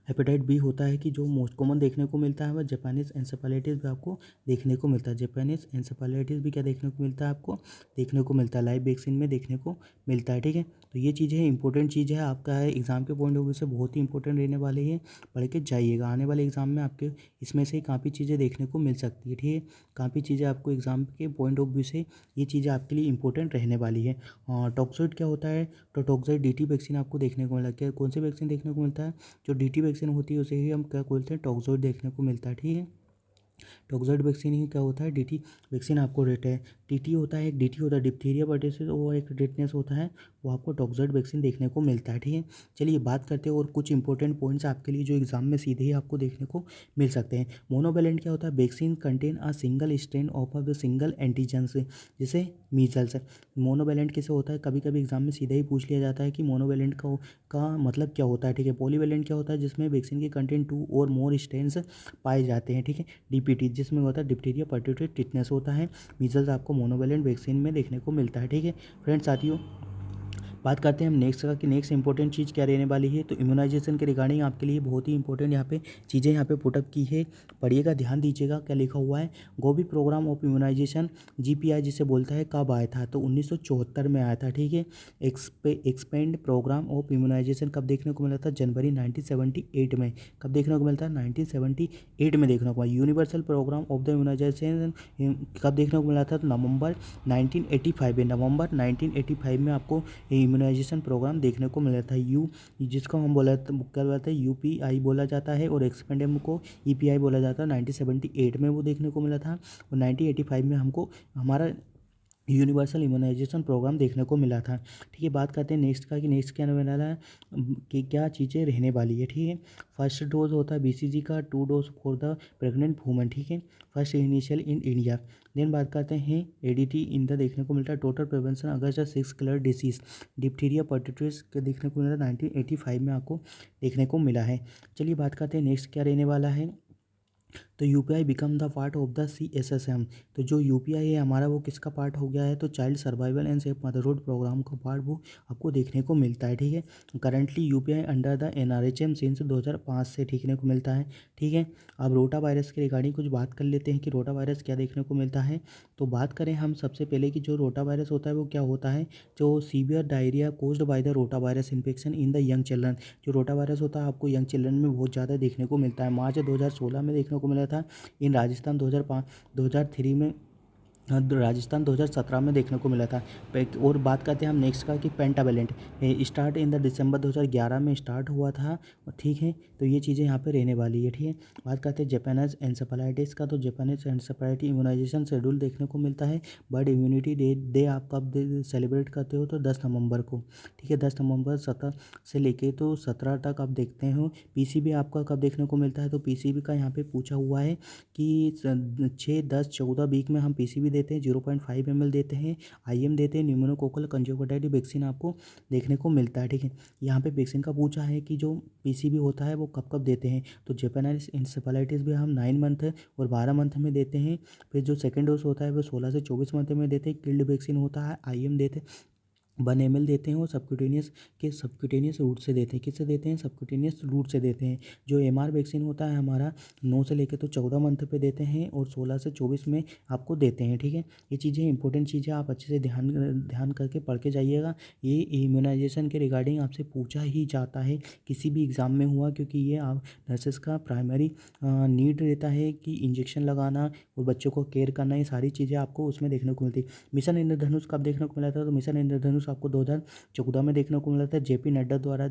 हेपेटाइट बी होता है, कि जो मोस्ट कॉमन देखने को मिलता है वह जापानीज एंसेफेलाइटिस भी आपको देखने को मिलता है। जापानीज एंसेफेलाइटिस भी क्या देखने को मिलता है, आपको देखने को मिलता है, लाइव वैक्सीन में देखने को मिलता है, ठीक है। तो ये चीज़ें इंपॉर्टेंट चीज़ है, आपका है एग्जाम के पॉइंट ऑफ व्यू से बहुत ही इंपॉर्टेंट रहने वाली है। पढ़ के जाइएगा, आने वाले एग्जाम में आपके इसमें से काफ़ी चीज़ें देखने को मिल सकती है, ठीक है। काफ़ी चीज़ें आपको एग्जाम के पॉइंट ऑफ व्यू से ये चीज़ें आपके लिए इंपॉर्टेंट रहने वाली है। और टॉक्सोइड क्या होता है, तो टॉक्सोइड डीटी वैक्सीन आपको देखने को मिला। क्या कौन सी वैक्सीन देखने को मिलता है, जो डीटी वैक्सीन होती है उसे ही हम क्या बोलते हैं, टॉक्सोइड देखने को मिलता है, ठीक है। टॉक्सोइड वैक्सीन ही क्या होता है, डीटी वैक्सीन आपको रहता है। टीटी होता है, एक डीटी होता है डिप्थीरिया परटेसिस, और एक टिटनेस होता है, वो आपको टॉक्सोइड वैक्सीन देखने को मिलता है, ठीक है। चलिए बात करते हैं और कुछ इंपॉर्टेंट पॉइंट्स आपके लिए जो एग्जाम में सीधे ही आपको देखने को मिल सकते हैं। मोनोवैलेंट क्या होता है, vaccine contain a single strain of a single antigen से, जैसे मीजल्स। मोनोवैलेंट कैसे होता है, कभी कभी एग्जाम में सीधे ही पूछ लिया जाता है कि मोनोवैलेंट का मतलब क्या होता है, ठीक है। पॉलीवैलेंट क्या होता है, जिसमें वैक्सीन के कंटेंट 2 और मोर स्ट्रेन्स पाए जाते हैं, ठीक है। डीपीटी जिसमें होता है डिप्टीरिया परट्यूटेड टिटनेस होता है। मीजल्स आपको मोनोवैलेंट वैक्सीन में देखने को मिलता है, ठीक है। फ्रेंड्स साथियों, बात करते हैं हम नेक्स्ट का कि नेक्स्ट इंपॉर्टेंट चीज़ क्या रहने वाली है। तो इम्यूनाइजेशन के रिगार्डिंग आपके लिए बहुत ही इंपॉर्टेंट यहाँ पे चीज़ें यहाँ पे पुटअप की है, पढ़िएगा, ध्यान दीजिएगा क्या लिखा हुआ है। गोभी प्रोग्राम ऑफ इम्यूनाइजेशन, जीपीआई जिसे बोलता है, कब आया था, तो 1974 में आया था, ठीक है। एक्सपेंड प्रोग्राम ऑफ इम्यूनाइजेशन कब देखने को मिला था, जनवरी 1978 में। कब देखने को मिलता है, 1978 में देखने को मिला। Universal programme of the immunisation कब देखने को मिला था, तो नवंबर 1985 में, नवंबर 1985 में आपको इम्यूनाइजेशन प्रोग्राम देखने को मिला था। जिसको हम क्या बोलते हैं, यूपीआई बोला जाता है, और एक्सपेंडेम को ईपीआई बोला जाता है। 1978 में वो देखने को मिला था, और 1985 में हमको हमारा यूनिवर्सल इम्यूनाइजेशन प्रोग्राम देखने को मिला था, ठीक है। बात करते हैं नेक्स्ट का कि नेक्स्ट क्या रहने वाला है, कि क्या चीज़ें रहने वाली है, ठीक है। फर्स्ट डोज होता है बीसीजी का, 2 dose for the pregnant women, ठीक है। First initial in India. Then बात करते हैं एडीटी इन द देखने को मिलता है, total prevention against the 6 killer disease, diphtheria pertussis के देखने को मिला, 1985 में आपको देखने को मिला है। चलिए बात करते हैं नेक्स्ट क्या रहने वाला है। तो UPI become the part of the CSSM. तो जो यूपीआई है हमारा वो किसका पार्ट हो गया है, तो child survival and safe motherhood programme का पार्ट वो आपको देखने को मिलता है, ठीक है। Currently UPI under the NRHM since 2005 से देखने को मिलता है, ठीक है। अब रोटा वायरस के रिगार्डिंग कुछ बात कर लेते हैं कि रोटा वायरस क्या देखने को मिलता है। तो बात करें हम सबसे पहले कि जो रोटा वायरस होता है वो क्या होता है, जो severe diarrhoea caused by the rota virus infection in the young children. जो रोटा वायरस होता है आपको यंग चिल्ड्रन में बहुत ज़्यादा देखने को मिलता है। मार्च 2016 में देखने को मिला था। इन राजस्थान 2003 में, राजस्थान 2017 में देखने को मिला था। और बात करते हैं हम नेक्स्ट का कि पेंटावेलेंट स्टार्ट इन द दिसंबर 2011 में स्टार्ट हुआ था, ठीक है। तो ये चीज़ें यहाँ पे रहने वाली है, ठीक है। बात करते हैं जापानीज एंसेफेलाइटिस का। तो जापानीज एंसेफेलाइटिस इम्यूनाइजेशन शेड्यूल देखने को मिलता है। बर्ड इम्यूनिटी डे आप कब सेलिब्रेट करते हो, तो 10 नवंबर को, ठीक है। 10 नवंबर 17 से लेके तो 17 तक आप देखते हो। पीसीबी आपका कब देखने को मिलता है, तो पीसीबी का यहाँ पे पूछा हुआ है कि 6, 10, 14 वीक में हम पीसीबी देते हैं, 0.5 ml देते हैं, IM देते हैं, न्यूमोकोकल कंजुगेटेड वैक्सीन आपको देखने को मिलता है। ठीक है, यहाँ पे वैक्सीन का पूछा है कि जो PCV होता है वो कब कब देते हैं, तो जापानीज इंसेफेलाइटिस भी हम 9 मंथ और 12 मंथ में देते हैं। फिर जो सेकेंड डोज होता है वो 16 से 24 मंथ में देते हैं। किल्ड वैक्सीन होता है, IM देते हैं, 1 ml देते हैं, और सबक्यूटेनियस रूट से देते हैं। किससे देते हैं? सबक्यूटेनियस रूट से देते हैं। जो MR वैक्सीन होता है हमारा 9 से लेकर तो 14 मंथ पे देते हैं, और 16 से 24 में आपको देते हैं। ठीक है, ये चीज़ें इंपॉर्टेंट चीज़ें आप अच्छे से ध्यान करके पढ़ के जाइएगा। ये इम्यूनाइजेशन के रिगार्डिंग आपसे पूछा ही जाता है, किसी भी एग्ज़ाम में हुआ, क्योंकि ये आप नर्सेस का प्राइमरी नीड रहता है कि इंजेक्शन लगाना और बच्चों को केयर करना, ये सारी चीज़ें आपको उसमें देखने को मिलती है। मिशन इंद्रधनुष कब देखने को मिला था? तो मिशन इंद्रधनुष आपको 2014 में देखने को मिला था। JP नड्डा द्वारा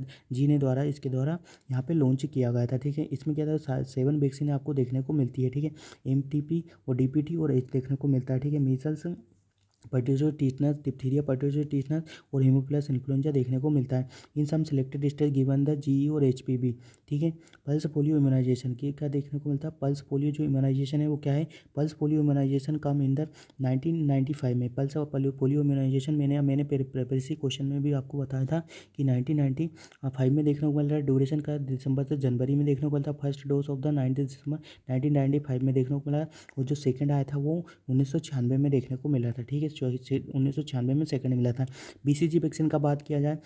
इसके द्वारा यहाँ पे लॉन्च किया गया था। ठीक है, इसमें क्या था, 7 वैक्सीन आपको देखने को मिलती है। ठीक है, MTP और DPT और H देखने को मिलता है। ठीक है, measles, pertussis tetanus, diphtheria, pertussis tetanus और हीमोफिलस इन्फ्लुएंजा देखने को मिलता है। In some selected stage given the GE और HPV। ठीक है, पल्स पोलियो इम्यूनाइजेशन की क्या देखने को मिलता है? पल्स पोलियो जो इम्यूनाइजेशन है वो क्या है? Pulse polio immunisation come in the 1995 में। पल्स और पोलियो इम्यूनाइजेशन मैंने प्रेपरेसी क्वेश्चन में भी आपको बताया था कि 1995 में देखने को मिल रहा है। ड्यूरेशन का दिसंबर से जनवरी में देखने को मिलता है। फर्स्ट डोज ऑफ द 19 दिसंबर 1995 में देखने को मिला, और जो सेकंड आया था वो 1996 में देखने को मिला था। ठीक है, 1996 में सेकंड मिला था। BCG वैक्सीन का बात किया जाए,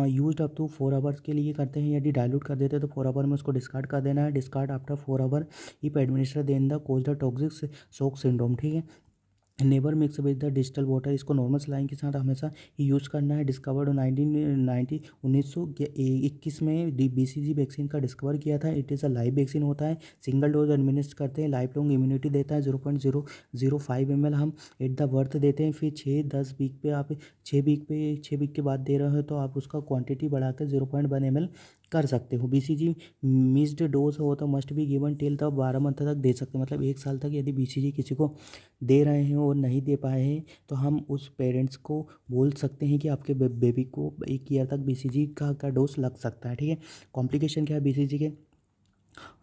यूज्ड अप टू 4 आवर्स के लिए करते हैं। यदि डाइल्यूट कर देते हैं तो 4 आवर में उसको डिस्कार्ड कर देना है। Discard after 4 hour if administer then the cause the toxic shock syndrome. ठीक है, never mix with the distilled water, इसको नॉर्मल सलाइन के साथ हमेशा यूज़ करना है। डिस्कवर्ड 1921 में BCG वैक्सीन का डिस्कवर किया था। It is a live vaccine होता है, सिंगल डोज एडमिनिस्ट करते हैं, लाइफ लॉन्ग इम्यूनिटी देता है। 0.005 ml हम एट द बर्थ देते हैं। फिर 6-10 वीक पे आप 6 वीक के बाद दे रहे हो तो आप उसका क्वांटिटी बढ़ाकर 0.1 ml कर सकते हो। BCG मिस्ड डोज हो तो मस्ट बी गिवन टिल तब 12 मंथ तक दे सकते हैं, मतलब 1 साल तक यदि BCG किसी को दे रहे हैं और नहीं दे पाए हैं तो हम उस पेरेंट्स को बोल सकते हैं कि आपके बेबी को 1 ईयर तक BCG का डोज लग सकता है। ठीक है, कॉम्प्लिकेशन क्या है BCG के?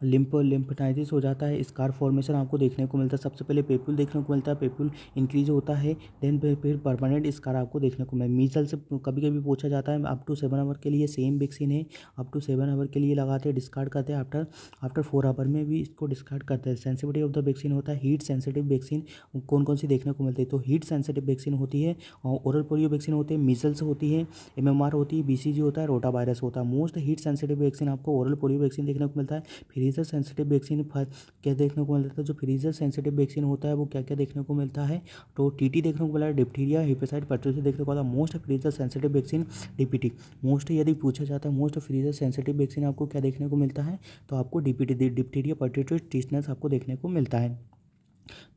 लिम्फेटाइटिस हो जाता है, स्कार फॉर्मेशन आपको देखने को मिलता है। सबसे पहले पेपुल देखने को मिलता है, पेपुल इंक्रीज होता है, देन फिर परमानेंट स्कार आपको देखने को मिलता है। मीजल्स कभी कभी पूछा जाता है, अप टू 7 आवर के लिए सेम वैक्सीन है, अप टू 7 आवर के लिए लगाते हैं, डिस्कार्ड करते हैं आफ्टर 4 आवर में भी इसको डिस्कार्ड करते हैं। सेंसिटिविटी ऑफ द वैक्सीन होता है, हीट सेंसिटिव वैक्सीन कौन कौन सी देखने को मिलती है? तो हीट सेंसिटिव वैक्सीन होती है, ओरल पोलियो वैक्सीन होती है, मीजल्स होती है, MMR होती है, BCG होता है, रोटा वायरस होता है। मोस्ट हीट सेंसिटिव वैक्सीन आपको ओरल पोलियो वैक्सीन देखने को मिलता है। फ्रीजर सेंसिटिव वैक्सीन क्या देखने को मिलता है? जो फ्रीजर सेंसिटिव वैक्सीन होता है वो क्या क्या देखने को मिलता है? तो TT देखने को मिला है, डिप्थीरिया, हेपेटाइट, पर्टूसिस देखने को मिला। Most freezer sensitive vaccine DPT। Most यदि पूछा जाता है मोस्ट फ्रीजर सेंसिटिव वैक्सीन आपको क्या देखने को मिलता है? तो आपको DPT, डिप्थीरिया, पर्टूसिस, टीटनस आपको देखने को मिलता है।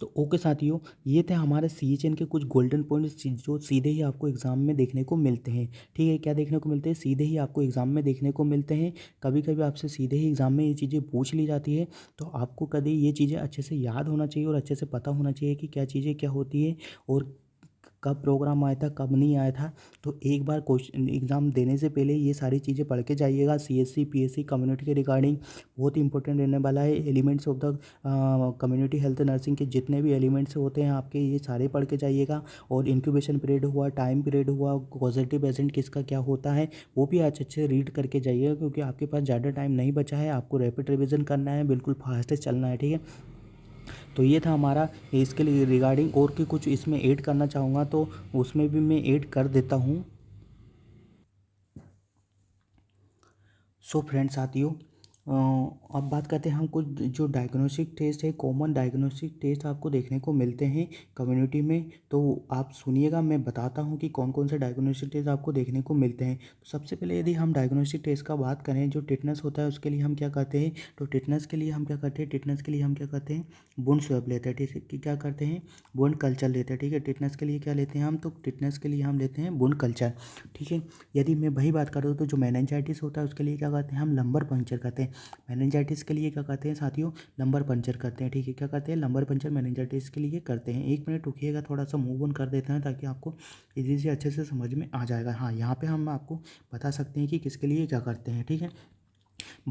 तो ओके साथियों, ये थे हमारे CHN के कुछ गोल्डन पॉइंट्स जो सीधे ही आपको एग्ज़ाम में देखने को मिलते हैं। ठीक है, क्या देखने को मिलते हैं? सीधे ही आपको एग्ज़ाम में देखने को मिलते हैं। कभी कभी आपसे सीधे ही एग्ज़ाम में ये चीज़ें पूछ ली जाती है, तो आपको कभी ये चीज़ें अच्छे से याद होना चाहिए और अच्छे से पता होना चाहिए कि क्या चीज़ें क्या होती है और कब प्रोग्राम आया था कब नहीं आया था। तो एक बार क्वेश्चन एग्ज़ाम देने से पहले ये सारी चीज़ें पढ़ के जाइएगा। CSC PSC कम्युनिटी के रिगार्डिंग बहुत इंपॉर्टेंट रहने वाला है। Elements of the community health nursing के जितने भी एलिमेंट्स होते हैं आपके, ये सारे पढ़ के जाइएगा। और इंक्यूबेशन पीरियड हुआ, टाइम पीरियड हुआ, पॉजिटिव एजेंट किसका क्या होता है वो भी अच्छे अच्छे रीड करके जाइएगा, क्योंकि आपके पास ज़्यादा टाइम नहीं बचा है। आपको रैपिड रिविज़न करना है, बिल्कुल फास्ट चलना है। ठीक है, तो ये था हमारा इसके लिए रिगार्डिंग। और कि कुछ इसमें ऐड करना चाहूँगा तो उसमें भी मैं ऐड कर देता हूँ। सो फ्रेंड्स साथियों, अब बात करते हैं हम कुछ जो डायग्नोस्टिक टेस्ट है, कॉमन डायग्नोस्टिक टेस्ट आपको देखने को मिलते हैं कम्युनिटी में। तो आप सुनिएगा, मैं बताता हूँ कि कौन कौन से डायग्नोस्टिक टेस्ट आपको देखने को मिलते हैं। तो सबसे पहले यदि हम डायग्नोस्टिक टेस्ट का बात करें, जो टिटनेस होता है उसके लिए हम क्या करते हैं? तो टिटनेस के लिए हम क्या करते हैं? टिटनेस के लिए हम क्या करते हैं? बोन स्वैब लेते हैं। ठीक है, क्या करते हैं? बोन कल्चर लेते हैं। ठीक है, टिटनेस के लिए क्या लेते हैं हम? तो टिटनेस के लिए हम लेते हैं बोन कल्चर। ठीक है, यदि मैं वही बात करूँ तो जो मेनिंजाइटिस होता है उसके लिए क्या करते हैं? हम लंबर पंक्चर करते हैं। मेनिंजाइटिस के लिए क्या करते हैं साथियों? लंबर पंक्चर करते हैं। ठीक है, क्या करते हैं? लंबर पंक्चर मेनिंजाइटिस के लिए करते हैं। 1 मिनट रुकिएगा, थोड़ा सा मूव ऑन कर देते हैं ताकि आपको इजी से अच्छे से समझ में आ जाएगा। हाँ, यहाँ पे हम आपको बता सकते हैं कि किसके लिए क्या करते हैं। ठीक है,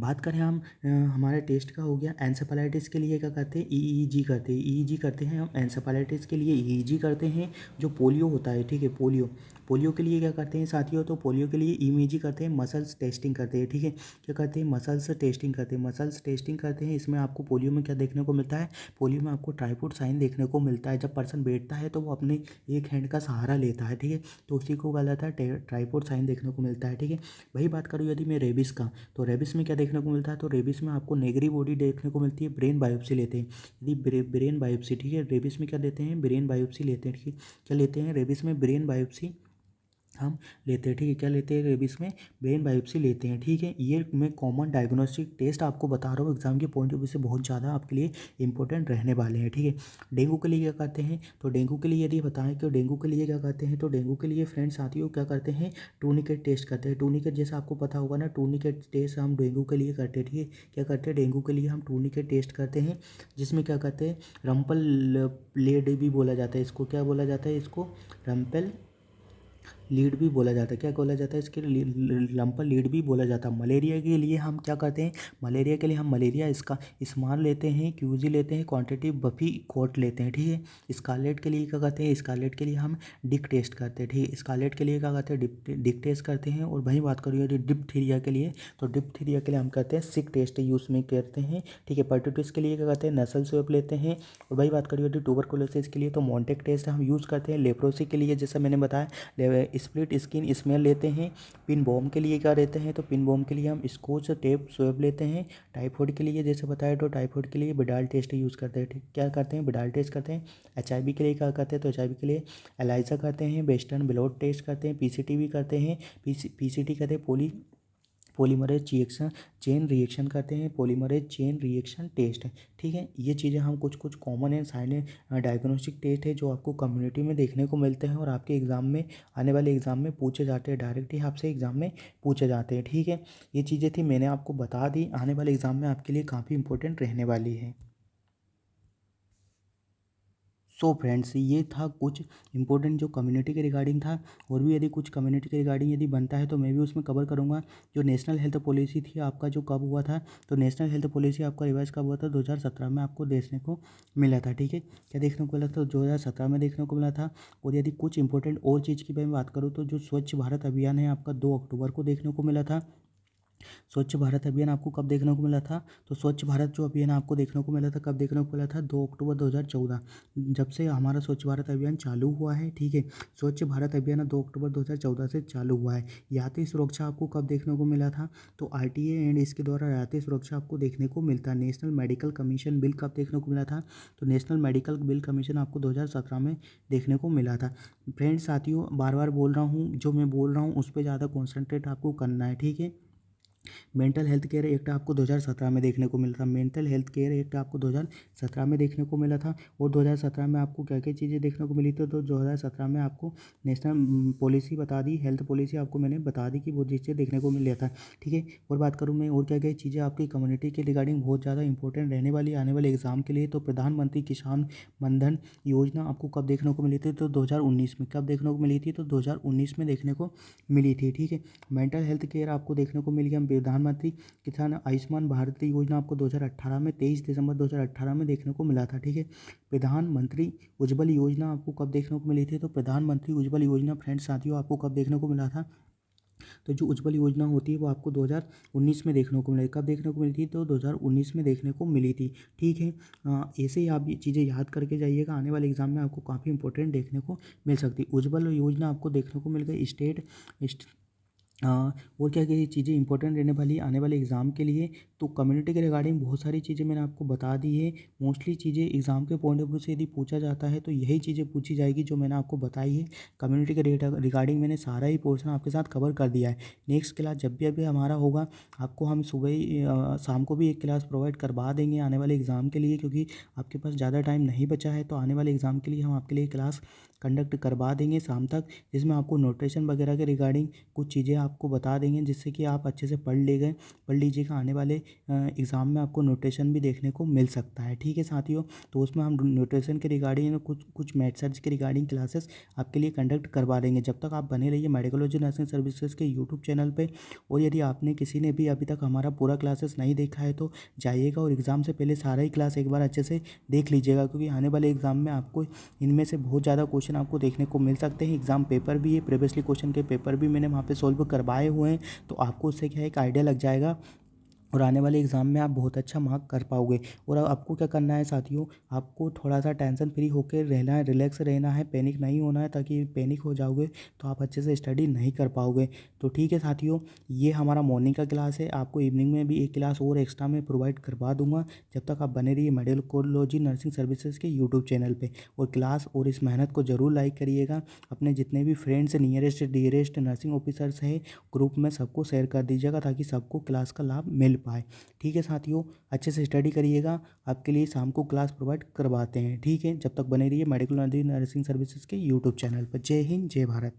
बात करें हम हमारे टेस्ट का हो गया एन्सेफेलाइटिस के लिए क्या करते हैं ईईजी करते हैं। ईईजी करते हैं हम एन्सेफेलाइटिस के लिए ईईजी करते हैं। जो पोलियो होता है ठीक है पोलियो पोलियो के लिए क्या करते हैं साथियों तो पोलियो के लिए ईईजी करते हैं मसल्स टेस्टिंग करते हैं ठीक है। क्या करते हैं मसल्स टेस्टिंग करते हैं मसल्स टेस्टिंग करते हैं। इसमें आपको पोलियो में क्या देखने को मिलता है पोलियो में आपको ट्राइफॉड साइन देखने को मिलता है। जब पर्सन बैठता है तो वो अपने एक हैंड का सहारा लेता है ठीक है तो उसी को क्या जाता है ट्राइफॉड साइन देखने को मिलता है ठीक है। वही बात करूँ यदि मैं रेबिस का तो रेबिस में क्या देखने को मिलता है तो रेबिस में आपको नेगरी बॉडी देखने को मिलती है। ब्रेन बायोप्सी लेते हैं यदि ब्रेन बायोप्सी ठीक है रेबिस में क्या देते हैं ब्रेन बायोप्सी लेते हैं ठीक है। क्या लेते हैं रेबिस में ब्रेन बायोप्सी हम लेते हैं ठीक है। क्या लेते हैं रेबिस में ब्रेन बायोप्सी लेते हैं ठीक है। ये मैं कॉमन डायग्नोस्टिक टेस्ट आपको बता रहा हूँ एग्जाम के पॉइंट ऑफ व्यू से बहुत ज़्यादा आपके लिए इंपॉर्टेंट रहने वाले हैं ठीक है। डेंगू के लिए क्या करते हैं तो डेंगू के लिए यदि बताएं कि डेंगू के लिए क्या करते हैं तो डेंगू के लिए फ्रेंड्स साथियों क्या करते हैं टूर्निकेट टेस्ट करते हैं। टूर्निकेट जैसा आपको पता होगा ना टूर्निकेट टेस्ट हम डेंगू के लिए करते हैं ठीक है। क्या करते हैं डेंगू के लिए हम टूर्निकेट टेस्ट करते हैं जिसमें क्या करते हैं रम्पल लेड भी बोला जाता है इसको। क्या बोला जाता है इसको रम्पल लीड भी बोला जाता है। क्या बोला जाता है इसके लंपल लीड भी बोला जाता है। मलेरिया के लिए हम क्या करते हैं मलेरिया के लिए हम मलेरिया इसका स्मॉल लेते हैं क्यूजी लेते हैं क्वांटिटी बफी कोट लेते हैं ठीक है। स्कारलेट के लिए क्या करते हैं स्कारलेट के लिए हम डिक टेस्ट करते हैं ठीक है। स्कारलेट के लिए क्या करते हैं डिक टेस्ट करते हैं। और वही बात करिए यदि डिप्थीरिया के लिए तो डिप्थीरिया के लिए हम करते हैं सिक टेस्ट यूज़ में करते हैं ठीक है। हेपेटाइटिस के लिए क्या करते हैं नसल स्वैब लेते हैं। और वही बात करिए यदि ट्यूबरकुलोसिस के लिए तो मॉन्टेक टेस्ट हम यूज़ करते हैं। लेप्रोसी के लिए जैसा मैंने बताया स्प्लिट स्किन स्मेल लेते हैं। पिन बॉम के लिए क्या लेते हैं तो पिन बॉम के लिए हम स्कॉच टेप स्वैब लेते हैं। टाइफाइड के लिए जैसे बताया तो टाइफाइड के लिए बिडाल टेस्ट यूज़ करते हैं ठीक। क्या करते हैं बिडाल टेस्ट करते हैं। एचआईवी के लिए क्या करते हैं तो एचआईवी के लिए एलाइजा करते हैं वेस्टर्न ब्लॉट टेस्ट करते हैं पीसीटी भी करते हैं। पीसीटी करते हैं पॉलीमरेज रिएक्शन चेन रिएक्शन करते हैं पॉलीमरेज चेन रिएक्शन टेस्ट ठीक है। ये चीज़ें हम कुछ common and silent diagnostic test है जो आपको कम्युनिटी में देखने को मिलते हैं और आपके एग्ज़ाम में आने वाले एग्ज़ाम में पूछे जाते हैं डायरेक्ट ही आपसे एग्ज़ाम में पूछे जाते हैं ठीक है। ये चीज़ें थी मैंने आपको बता दी आने वाले एग्ज़ाम में आपके लिए काफ़ी इंपॉर्टेंट रहने वाली है। सो फ्रेंड्स ये था कुछ इंपॉर्टेंट जो कम्युनिटी के रिगार्डिंग था। और भी यदि कुछ कम्युनिटी के रिगार्डिंग यदि बनता है तो मैं भी उसमें कवर करूँगा। जो नेशनल हेल्थ पॉलिसी थी आपका जो कब हुआ था तो नेशनल हेल्थ पॉलिसी आपका रिवाइज कब हुआ था 2017 में आपको देखने को मिला था ठीक है। क्या देखने को मिला था 2017 में देखने को मिला था। और यदि कुछ इंपॉर्टेंट और चीज़ की मैं बात करूँ तो जो स्वच्छ भारत अभियान है आपका 2 अक्टूबर को देखने को मिला था। स्वच्छ भारत अभियान आपको कब देखने को मिला था तो स्वच्छ भारत जो अभियान आपको देखने को मिला था कब देखने को मिला था 2 अक्टूबर 2014 जब से हमारा स्वच्छ भारत अभियान चालू हुआ है ठीक है। स्वच्छ भारत अभियान 2 अक्टूबर 2014 से चालू हुआ है। यात्री सुरक्षा आपको कब देखने को मिला था तो आरटीए एंड इसके द्वारा यात्री सुरक्षा आपको देखने को मिलता है। नेशनल मेडिकल कमीशन बिल कब देखने को मिला था तो नेशनल मेडिकल बिल कमीशन आपको 2017 में देखने को मिला था। फ्रेंड्स साथियों बार बार बोल रहा हूँ जो मैं बोल रहा हूँ उस पर ज़्यादा कॉन्सेंट्रेट आपको करना है ठीक है। मेंटल हेल्थ केयर एक्ट आपको 2017 में देखने को मिला था। मेंटल हेल्थ केयर एक्ट आपको 2017 में देखने को मिला था। और 2017 में आपको क्या क्या चीज़ें देखने को मिली थी तो 2017 में आपको नेशनल पॉलिसी बता दी हेल्थ पॉलिसी आपको मैंने बता दी कि वो चीज़ें देखने को मिल था ठीक है। और बात करूँ मैं और क्या क्या चीज़ें आपकी कम्युनिटी के रिगार्डिंग बहुत ज़्यादा इंपॉर्टेंट रहने वाली आने वाले एग्जाम के लिए तो प्रधानमंत्री किसान मनधन योजना आपको कब देखने को मिली थी तो 2019 में। कब देखने को मिली थी तो 2019 में देखने को मिली थी ठीक है। मेंटल हेल्थ केयर आपको देखने को मिल गया। प्रधानमंत्री किसान आयुष्मान भारत योजना आपको 2018 में 23 दिसंबर 2018 में देखने को मिला था ठीक है। प्रधानमंत्री उज्ज्वल योजना आपको कब देखने को मिली थी तो प्रधानमंत्री उज्ज्वल योजना फ्रेंड्स साथियों आपको कब देखने को मिला था तो जो उज्ज्वल योजना होती है वो आपको 2019 में देखने को मिली। कब देखने को मिली थी तो 2019 में देखने को मिली थी ठीक है। ऐसे ही आप ये चीज़ें याद करके जाइएगा आने वाले एग्जाम में आपको काफ़ी इंपॉर्टेंट देखने को मिल सकती है। उज्ज्वल योजना आपको देखने को मिल गई स्टेट और क्या क्या चीज़ें इंपॉर्टेंट रहने वाली आने वाले एग्ज़ाम के लिए। तो कम्युनिटी के रिगार्डिंग बहुत सारी चीज़ें मैंने आपको बता दी है। मोस्टली चीज़ें एग्ज़ाम के पॉइंट ऑफ व्यू से यदि पूछा जाता है तो यही चीज़ें पूछी जाएगी जो मैंने आपको बताई है। कम्युनिटी के रिगार्डिंग मैंने सारा ही पोर्शन आपके साथ कवर कर दिया है। नेक्स्ट क्लास जब भी अभी हमारा होगा आपको हम सुबह ही शाम को भी एक क्लास प्रोवाइड करवा देंगे आने वाले एग्ज़ाम के लिए क्योंकि आपके पास ज़्यादा टाइम नहीं बचा है। तो आने वाले एग्ज़ाम के लिए हम आपके लिए क्लास कंडक्ट करवा देंगे शाम तक जिसमें आपको नोटेशन वगैरह के रिगार्डिंग कुछ चीज़ें आपको बता देंगे, जिससे कि आप अच्छे से पढ़ लीजिएगा। आने वाले एग्ज़ाम में आपको नोटेशन भी देखने को मिल सकता है। ठीक है साथियों, तो उसमें हम नोटेशन के रिगार्डिंग कुछ मैथ सर्च के रिगार्डिंग क्लासेस आपके लिए कंडक्ट करवा देंगे। जब तक आप बने रहिए मेडिकोलॉजी नर्सिंग सर्विसेज के यूट्यूब चैनल पे। और यदि आपने किसी ने भी अभी तक हमारा पूरा क्लासेस नहीं देखा है तो जाइएगा और एग्ज़ाम से पहले सारा ही क्लास एक बार अच्छे से देख लीजिएगा, क्योंकि आने वाले एग्ज़ाम में आपको इनमें से बहुत ज़्यादा क्वेश्चन आपको देखने को मिल सकते हैं। एग्ज़ाम पेपर भी है, प्रीवियसली क्वेश्चन के पेपर भी मैंने वहाँ पे सॉल्व करवाए हुए हैं, तो आपको उससे क्या है एक आइडिया लग जाएगा और आने वाले एग्ज़ाम में आप बहुत अच्छा मार्क कर पाओगे। और अब आपको क्या करना है साथियों, आपको थोड़ा सा टेंशन फ्री होकर रहना है, रिलैक्स रहना है, पैनिक नहीं होना है, ताकि पैनिक हो जाओगे तो आप अच्छे से स्टडी नहीं कर पाओगे। तो ठीक है साथियों, ये हमारा मॉर्निंग का क्लास है। आपको इवनिंग में भी एक क्लास और एक्स्ट्रा में प्रोवाइड करवा दूंगा। जब तक आप बने रहिए मेडिकोलॉजी नर्सिंग सर्विसेज के यूट्यूब चैनल पर। और क्लास और इस मेहनत को ज़रूर लाइक करिएगा। अपने जितने भी friends nearest dearest nursing officers हैं ग्रुप में सबको शेयर कर दीजिएगा, ताकि सबको क्लास का लाभ मिल पाए। ठीक है साथियों, अच्छे से स्टडी करिएगा। आपके लिए शाम को क्लास प्रोवाइड करवाते हैं। ठीक है, जब तक बने रहिए मेडिकल नर्सिंग सर्विसेज के यूट्यूब चैनल पर। जय हिंद, जय भारत।